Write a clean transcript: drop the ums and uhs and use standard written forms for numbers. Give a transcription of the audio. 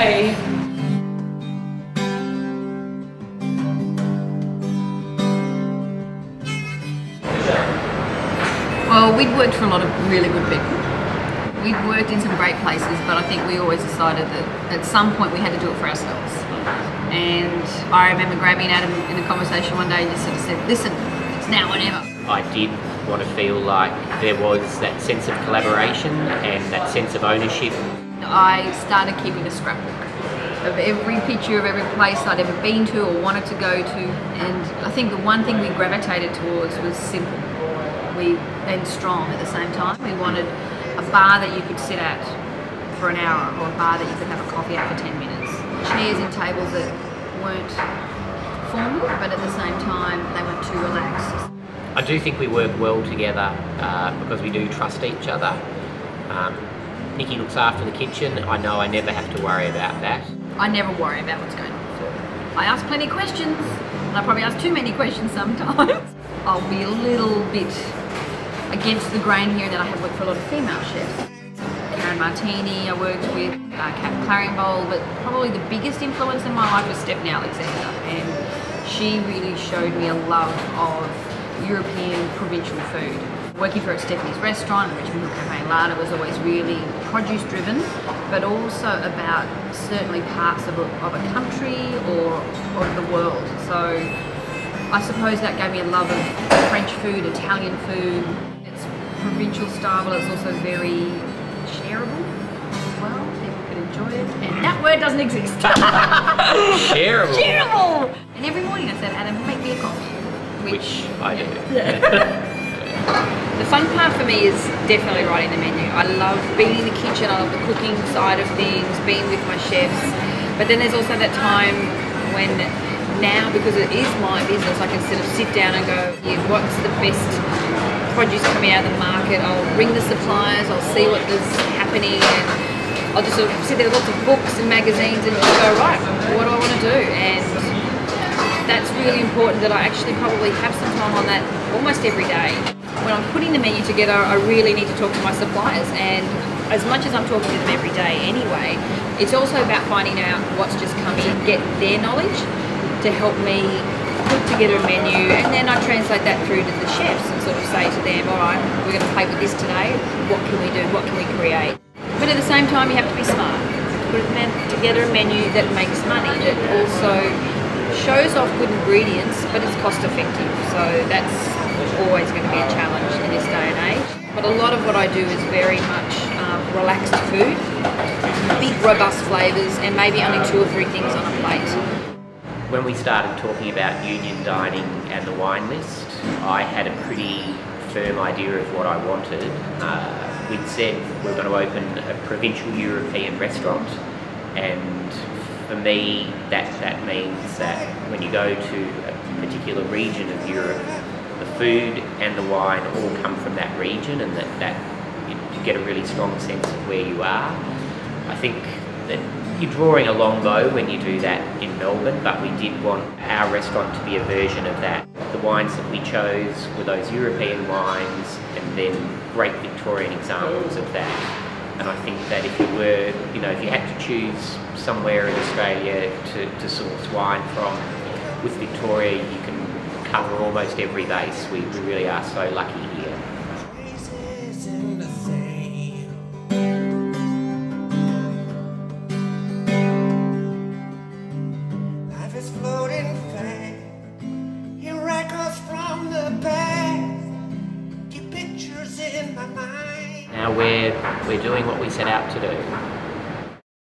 Bye. Well, we'd worked for a lot of really good people. We'd worked in some great places, but I think we always decided that at some point we had to do it for ourselves. And I remember grabbing Adam in a conversation one day and just sort of said, listen, it's now or never. I did want to feel like there was that sense of collaboration and that sense of ownership. I started keeping a scrapbook of every picture of every place I'd ever been to or wanted to go to, and I think the one thing we gravitated towards was simple and strong at the same time. We wanted a bar that you could sit at for an hour, or a bar that you could have a coffee at for 10 minutes. Chairs and tables that weren't formal, but at the same time they weren't too relaxed. I do think we work well together because we do trust each other. Nicky looks after the kitchen. I know I never have to worry about that. I never worry about what's going on the floor. I ask plenty of questions, and I probably ask too many questions sometimes. I'll be a little bit against the grain here that I have worked for a lot of female chefs. Karen Martini I worked with, Kat Claringbowl, but probably the biggest influence in my life was Stephanie Alexander, and she really showed me a love of European provincial food. Working for her at Stephanie's restaurant, Richmond Hill Cafe Larder, was always really produce driven, but also about certainly parts of a country or of the world. So I suppose that gave me a love of French food, Italian food. It's provincial style, but it's also very shareable as well. People can enjoy it. And that word doesn't exist. Shareable. Shareable! And every morning I said, Adam, make me a coffee. Which I do. The fun part for me is definitely writing the menu. I love being in the kitchen, I love the cooking side of things, being with my chefs. But then there's also that time when now, because it is my business, I can sort of sit down and go, yeah, what's the best produce coming out of the market? I'll ring the suppliers, I'll see what is happening, and I'll just sort of sit there with lots of books and magazines and just go, right, what do I want to do? And that's really important that I actually probably have some time on that almost every day. When I'm putting the menu together, I really need to talk to my suppliers, and as much as I'm talking to them every day anyway, it's also about finding out what's just coming, get their knowledge to help me put together a menu, and then I translate that through to the chefs and sort of say to them, all right, we're going to play with this today, what can we do, what can we create? But at the same time, you have to be smart. Put together a menu that makes money, that also shows off good ingredients, but it's cost effective. So that's always going to be a challenge in this day and age. But a lot of what I do is very much relaxed food, big robust flavours, and maybe only 2 or 3 things on a plate. When we started talking about union dining and the wine list, I had a pretty firm idea of what I wanted. We'd said we're going to open a provincial European restaurant, and for me that means that when you go to a particular region of Europe, the food and the wine all come from that region, and that you get a really strong sense of where you are. I think that you're drawing a long bow when you do that in Melbourne, but we did want our restaurant to be a version of that. The wines that we chose were those European wines, and then great Victorian examples of that. And I think that if you were, if you had to choose somewhere in Australia to source wine from with Victoria, you can cover almost every base. We really are so lucky here. Now we're doing what we set out to do.